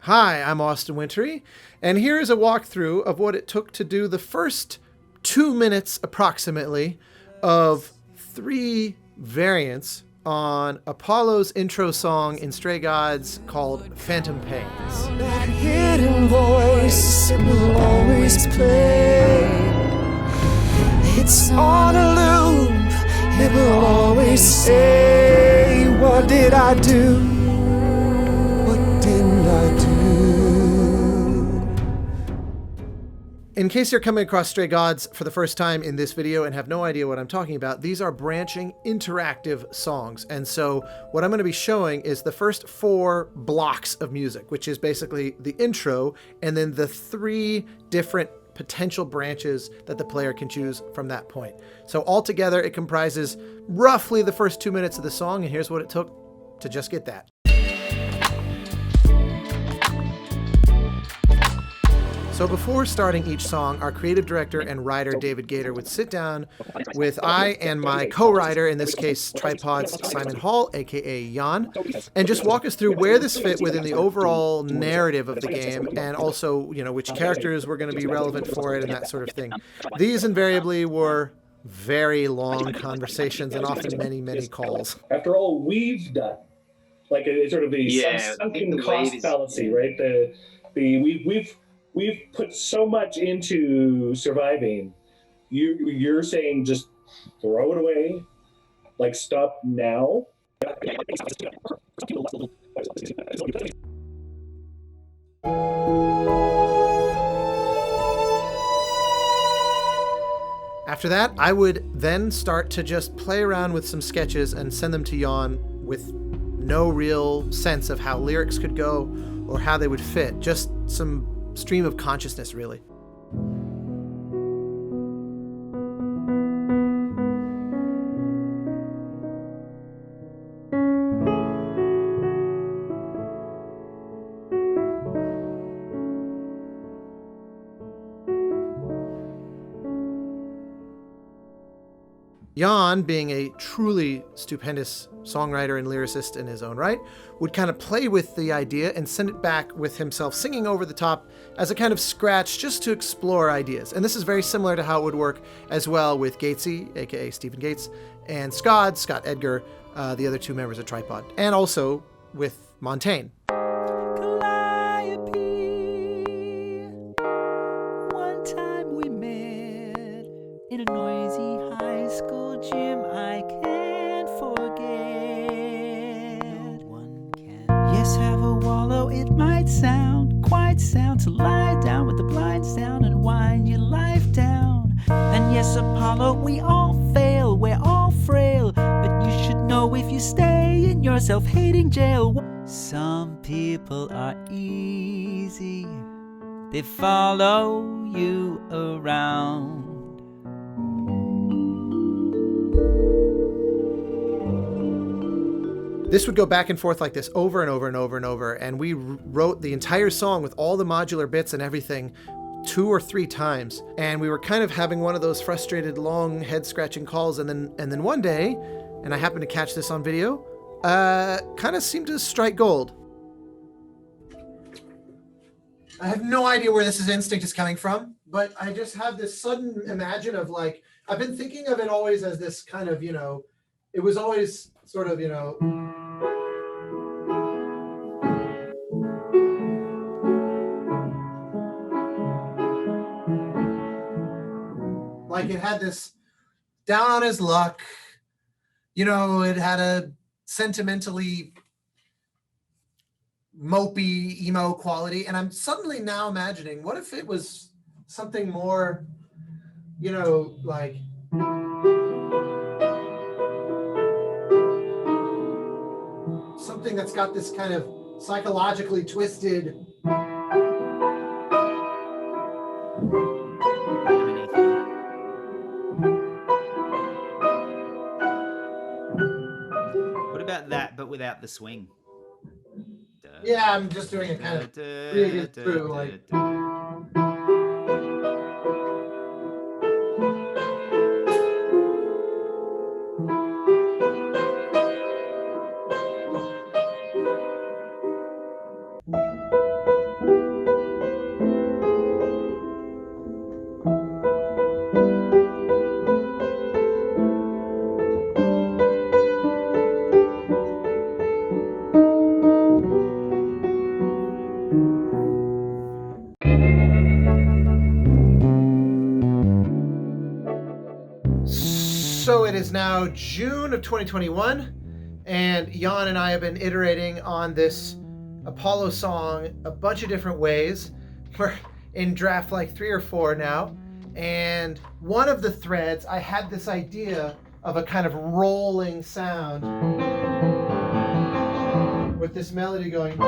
Hi, I'm Austin Wintory, and here is a walkthrough of what it took to do the first 2 minutes approximately of 3 variants on Apollo's intro song in Stray Gods called Phantom Pains. That hidden voice, it will always play. It's on a loop, it will always say, what did I do? What didn't I do? In case you're coming across Stray Gods for the first time in this video and have no idea what I'm talking about, these are branching interactive songs. And so what I'm going to be showing is the first 4 blocks of music, which is basically the intro and then the 3 different potential branches that the player can choose from that point. So altogether, it comprises roughly the first 2 minutes of the song, and here's what it took to just get that. So before starting each song, our creative director and writer, David Gator, would sit down with I and my co-writer, in this case, Tripod's Simon Hall, aka Jan, and just walk us through where this fit within the overall narrative of the game, and also, you know, which characters were going to be relevant for it and that sort of thing. These invariably were very long conversations and often many, many calls. After all we've done, like a sort of a sunken cost fallacy, right? We've put so much into surviving. You're saying just throw it away, like stop now. After that, I would then start to just play around with some sketches and send them to Jan with no real sense of how lyrics could go or how they would fit. Just some stream of consciousness, really. Jan, being a truly stupendous songwriter and lyricist in his own right, would kind of play with the idea and send it back with himself singing over the top as a kind of scratch just to explore ideas. And this is very similar to how it would work as well with Gatesy, aka Stephen Gates, and Scott Edgar, the other 2 members of Tripod, and also with Montaigne. One time we met in a noisy high school gym. I can't forget. No one can. Yes, have a wallow. It might sound quite sound to lie down with the blinds down and wind your life down. And yes, Apollo, we all fail. We're all frail. But you should know if you stay in your self-hating jail. Some people are easy. They follow you around. This would go back and forth like this over and over and over and over, and we wrote the entire song with all the modular bits and everything 2 or 3 times, and we were kind of having one of those frustrated, long, head-scratching calls, and then one day, and I happened to catch this on video, kind of seemed to strike gold. I have no idea where this instinct is coming from, but I just have this sudden imagine of, like, I've been thinking of it always as this kind of, you know, it was always sort of, you know, like it had this down on his luck, you know, it had a sentimentally mopey, emo quality. And I'm suddenly now imagining, what if it was something more, you know, like, something that's got this kind of psychologically twisted. What about that, but without the swing? Yeah, I'm just doing it kind of reading it through, like. is now June of 2021, and Jan and I have been iterating on this Apollo song a bunch of different ways. We're in draft like 3 or 4 now, and one of the threads, I had this idea of a kind of rolling sound with this melody going.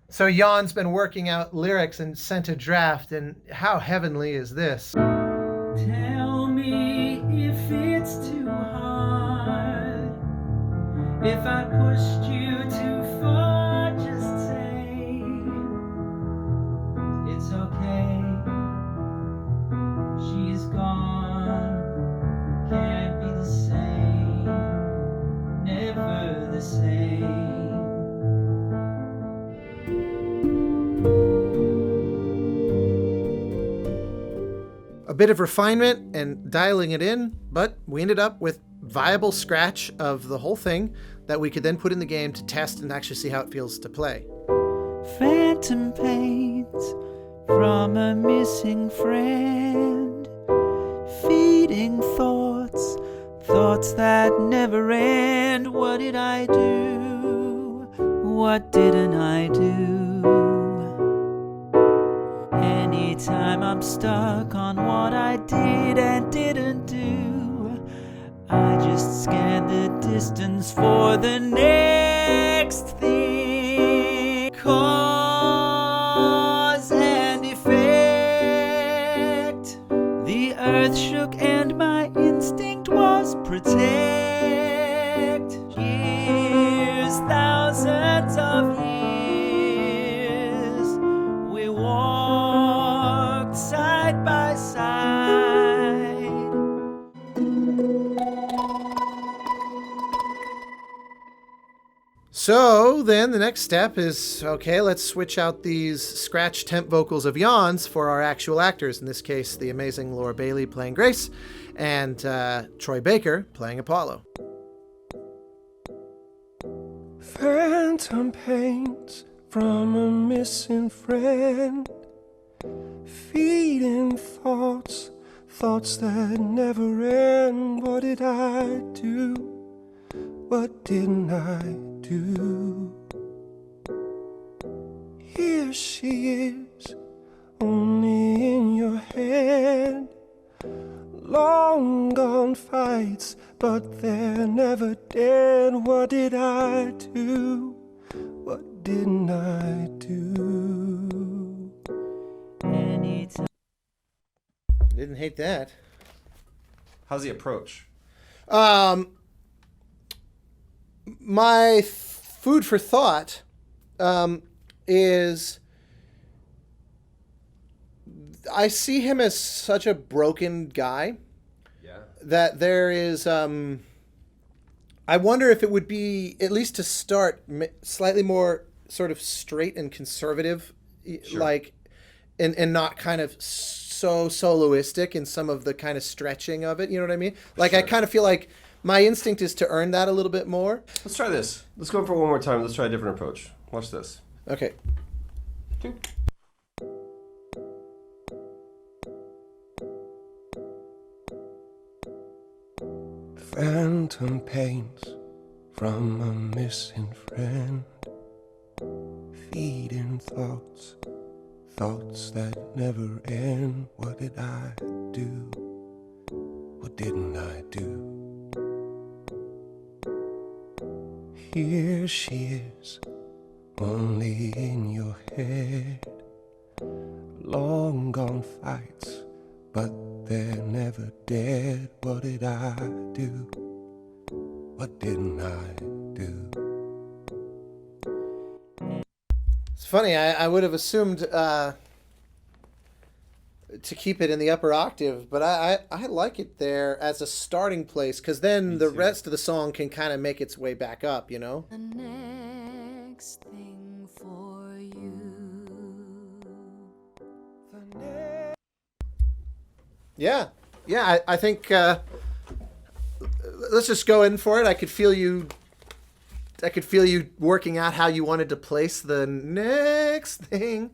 So Jan's been working out lyrics and sent a draft, and how heavenly is this? Tell me if it's too hard. If I pushed you too far, just say it's okay. She's gone, can't be the same, never the same. A bit of refinement and dialing it in, but we ended up with viable scratch of the whole thing that we could then put in the game to test and actually see how it feels to play. Phantom pains from a missing friend, feeding thoughts, thoughts that never end. What did I do? What didn't I do? Anytime I'm stuck on what I did and didn't do, I just scan the distance for the next thing. Cause and effect. The earth shook and my instinct was protect. Years, thousands of years, we walked side by side. So then the next step is, okay, let's switch out these scratch temp vocals of Jan's for our actual actors. In this case, the amazing Laura Bailey playing Grace and Troy Baker playing Apollo. Phantom pains from a missing friend, feeding thoughts, thoughts that never end. What did I do? What didn't I do? Here she is, only in your head. Long gone fights, but they're never dead. What did I do? What didn't I do? Anytime. Didn't hate that. How's the approach? My food for thought is I see him as such a broken guy. Yeah. That there is I wonder if it would be, at least to start, slightly more sort of straight and conservative, Sure. like and not kind of so soloistic in some of the kind of stretching of it, you know what I mean? Like Sure. I kind of feel like my instinct is to earn that a little bit more. Let's try this. Let's go for it one more time. Let's try a different approach. Watch this. Okay. Phantom pains from a missing friend, feeding thoughts, thoughts that never end. What did I do? What didn't I do? Here she is, only in your head. Long gone fights, but they're never dead. What did I do? What didn't I do? It's funny, I would have assumed to keep it in the upper octave, but I like it there as a starting place, because then the rest of the song can kind of make its way back up, you know? The next thing for you. Yeah. I think let's just go in for it. I could feel you working out how you wanted to place the next thing.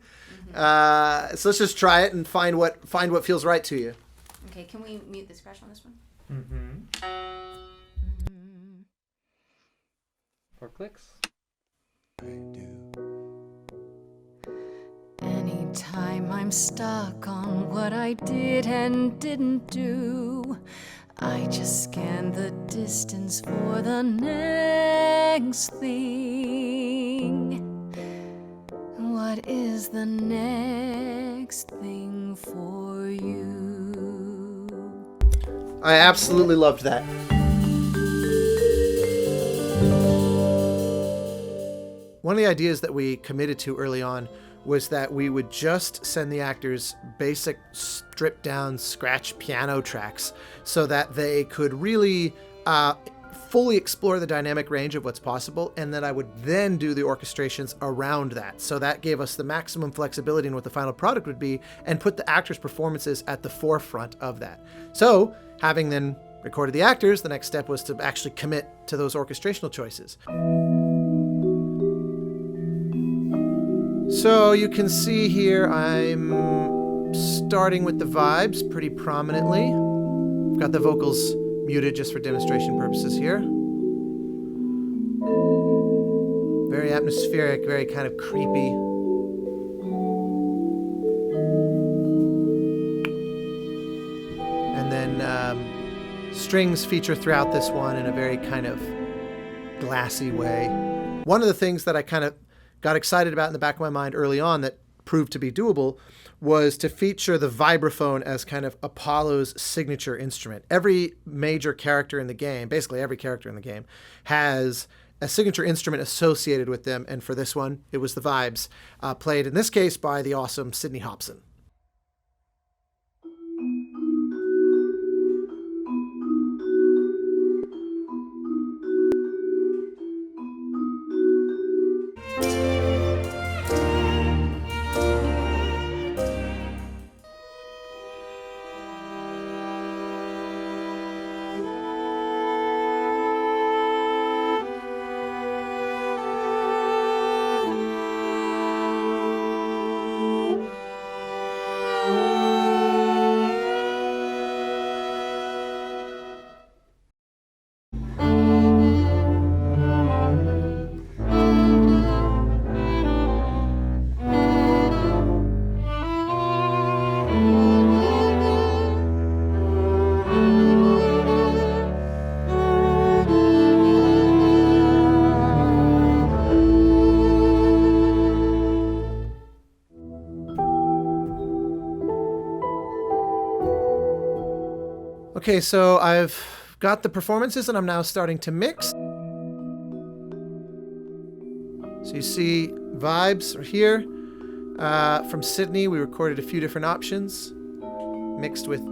So let's just try it and find what feels right to you. Okay, can we mute the scratch on this one? Mm-hmm. 4 clicks. Anytime I'm stuck on what I did and didn't do, I just scan the distance for the next thing. What is the next thing for you? I absolutely loved that. One of the ideas that we committed to early on was that we would just send the actors basic stripped down scratch piano tracks so that they could really fully explore the dynamic range of what's possible, and that I would then do the orchestrations around that. So that gave us the maximum flexibility in what the final product would be and put the actors' performances at the forefront of that. So having then recorded the actors, the next step was to actually commit to those orchestrational choices. So you can see here I'm starting with the vibes pretty prominently. I've got the vocals muted just for demonstration purposes here. Very atmospheric, very kind of creepy. And then strings feature throughout this one in a very kind of glassy way. One of the things that I kind of got excited about in the back of my mind early on that proved to be doable was to feature the vibraphone as kind of Apollo's signature instrument. Every major character in the game, basically every character in the game, has a signature instrument associated with them, and for this one, it was the vibes, played in this case by the awesome Sydney Hobson. Okay, so I've got the performances and I'm now starting to mix. So you see vibes are here. From Sydney, we recorded a few different options, mixed with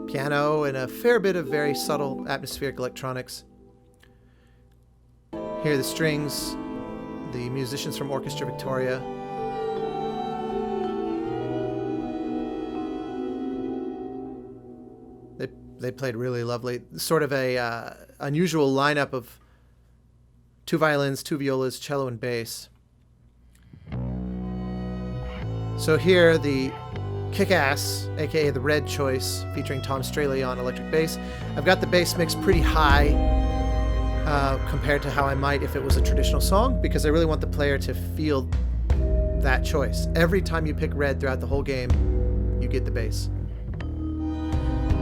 piano and a fair bit of very subtle atmospheric electronics. Here are the strings, the musicians from Orchestra Victoria. They played really lovely. Sort of a unusual lineup of 2 violins, 2 violas, cello, and bass. So here, the Kick-Ass, aka the Red Choice, featuring Tom Straley on electric bass. I've got the bass mix pretty high compared to how I might if it was a traditional song, because I really want the player to feel that choice. Every time you pick red throughout the whole game, you get the bass.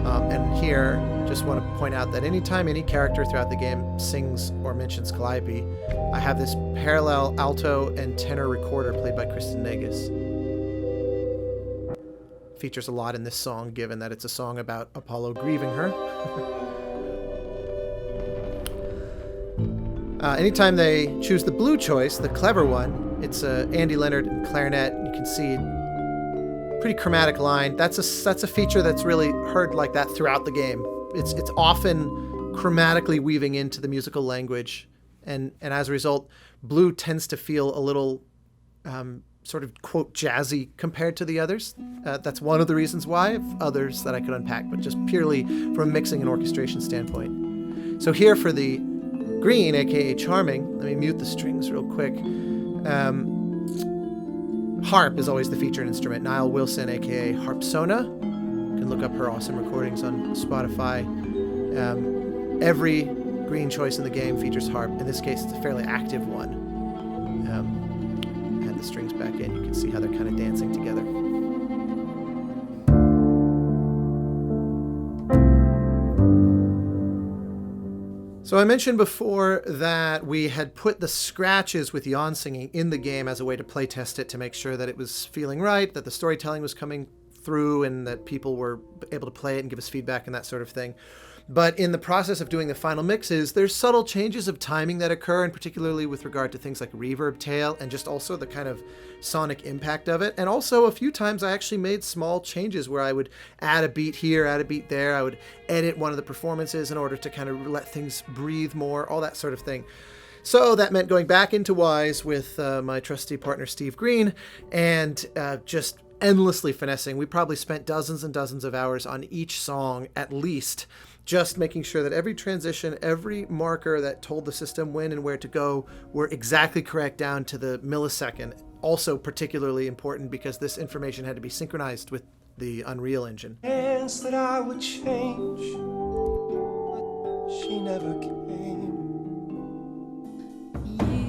And here, just want to point out that anytime any character throughout the game sings or mentions Calliope, I have this parallel alto and tenor recorder played by Kristen Negus. Features a lot in this song, given that it's a song about Apollo grieving her. Anytime they choose the blue choice, the clever one, it's Andy Leonard and clarinet. You can see pretty chromatic line. That's a feature that's really heard like that throughout the game. It's often chromatically weaving into the musical language, and as a result, blue tends to feel a little sort of, quote, jazzy compared to the others. That's one of the reasons why, others that I could unpack, but just purely from a mixing and orchestration standpoint. So here for the green, aka charming, let me mute the strings real quick. Harp is always the featured instrument. Niall Wilson, aka Harpsona. You can look up her awesome recordings on Spotify. Every green choice in the game features harp. In this case, it's a fairly active one. Add the strings back in. You can see how they're kind of dancing together. So I mentioned before that we had put the scratches with yawn singing in the game as a way to play test it to make sure that it was feeling right, that the storytelling was coming through, and that people were able to play it and give us feedback and that sort of thing. But in the process of doing the final mixes, there's subtle changes of timing that occur, and particularly with regard to things like reverb tail and just also the kind of sonic impact of it. And also a few times I actually made small changes where I would add a beat here, add a beat there. I would edit one of the performances in order to kind of let things breathe more, all that sort of thing. So that meant going back into Wise with my trusty partner Steve Green and just endlessly finessing. We probably spent dozens and dozens of hours on each song at least, just making sure that every transition, every marker that told the system when and where to go were exactly correct down to the millisecond. Also particularly important because this information had to be synchronized with the Unreal Engine. Chance that I would change, but she never came.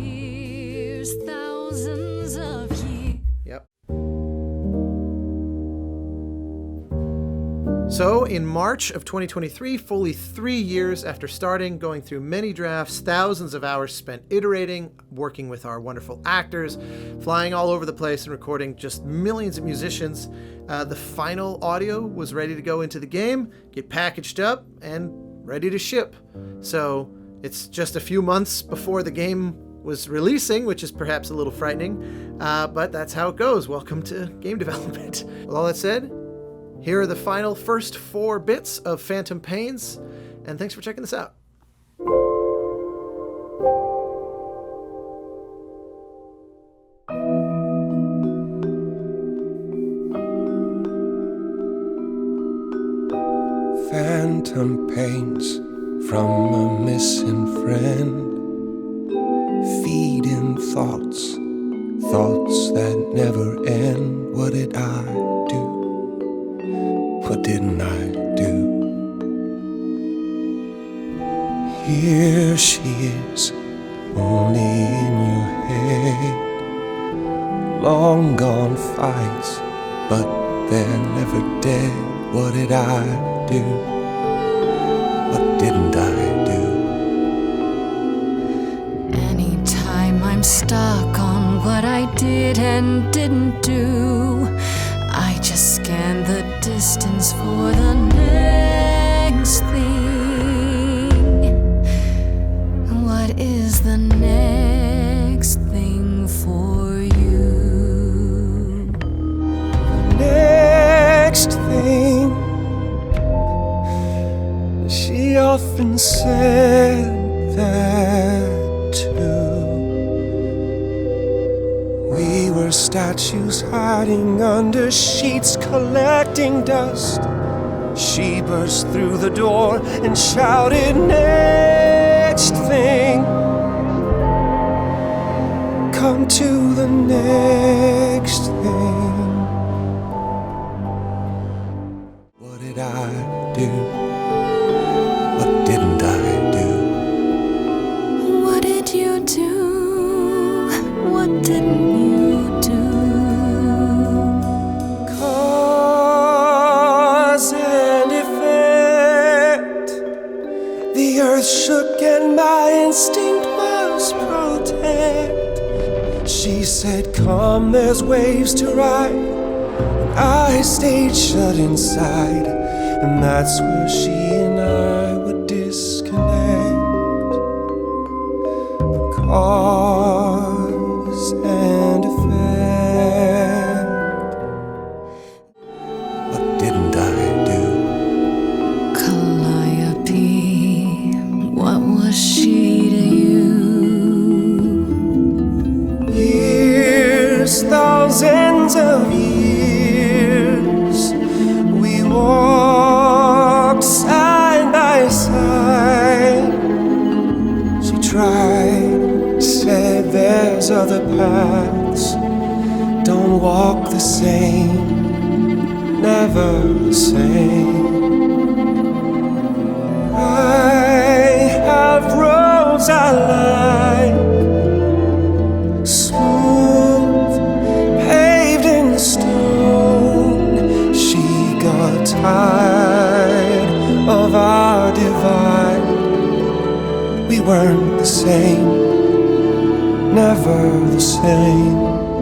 Years, thousands of years. Yep. So in March of 2023, fully 3 years after starting, going through many drafts, thousands of hours spent iterating, working with our wonderful actors, flying all over the place and recording just millions of musicians, the final audio was ready to go into the game, get packaged up, and ready to ship. So it's just a few months before the game was releasing, which is perhaps a little frightening, but that's how it goes. Welcome to game development. With all that said, here are the final first 4 bits of Phantom Pains, and thanks for checking this out. Phantom pains from a missing friend, feeding thoughts, thoughts that never end. What did I do? What didn't I do? Here she is, only in your head. Long gone fights, but they're never dead. What did I do? What didn't I do? Anytime I'm stuck on what I did and didn't do, I just scan the distance for the next thing. What is the next thing for you? Next thing, she often said that too. We were statues hiding under sheets, collecting dust. She burst through the door and shouted, next thing. Come to the next thing. What did I do? What didn't I do? What did you do? What didn't you do? Cause and effect. The earth shook and my instinct was protect. She said, come, there's waves to ride. And I stayed shut inside. And that's where she and I would disconnect. Cause and effect. What didn't I do? Calliope, what was she to you? Years, There's thousands of years we walked side by side. She tried, said there's other paths. Don't walk the same, never the same. I have roads I like, smooth, paved in stone. She got tired of our divide. We weren't the same, never the same.